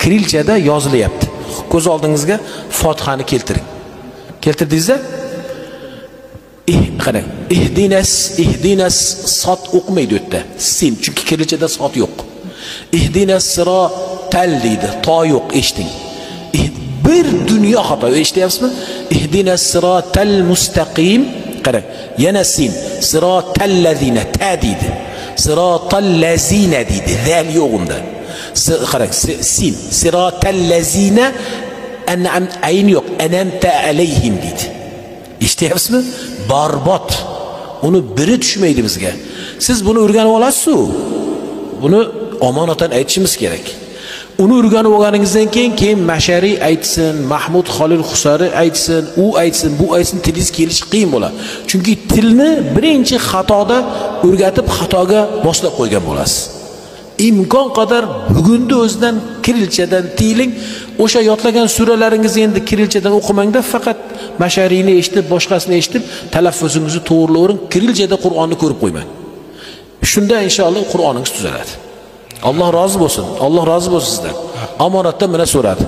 kirilchada yozilyapti. Ko'z oldingizga Fotihani keltiring. Keltirdingizda qarang, ihdinas sot o'qimaydi o'tda. Sin, chunki kirilchada sot yo'q. Ihdinas sirotal deydi, to yo'q, eshiting. Bir dunyo xato, eshityapsizmi? Ihdinas sirotal mustaqim. Qarang, yana sin, sirotal lazina ta deydi. Sirotal lazina deydi, zal yo'q unda. Qarang, sin, sirotal lazina an'am ayn yo'q, an'amta alayhim deydi. Eshityapsizmi? Barbot. Uni biri tushmaydi bizga. Siz buni o'rganib olasiz-ku. Buni omonatan aytishimiz kerak. Uni o'rganib olganingizdan keyin Mashariy aytsin, Mahmud Xolil Husari aytsin, u aytsin, bu aytsin, tilingiz kelishi qiyin bo'ladi. Chunki tilni birinchi xatoda o'rgatib, xatoga boshlab qo'ygan bo'lasiz. imkon qadar bugunni o'zidan kirilchadan tiyiling. O'sha yodlagan suralaringizni endi kirilchadan o'qimangda, faqat Mashariyni eshitib, boshqasini eshitib, talaffuzingizni to'g'rilavering. Kirilchada Qur'onni ko'rib qo'ymang. Shunda inshaalloh Qur'oningiz tuzaladi. Alloh rozi bo'lsin. Alloh rozi bo'lsin sizdan. Omonatdan mana so'radi.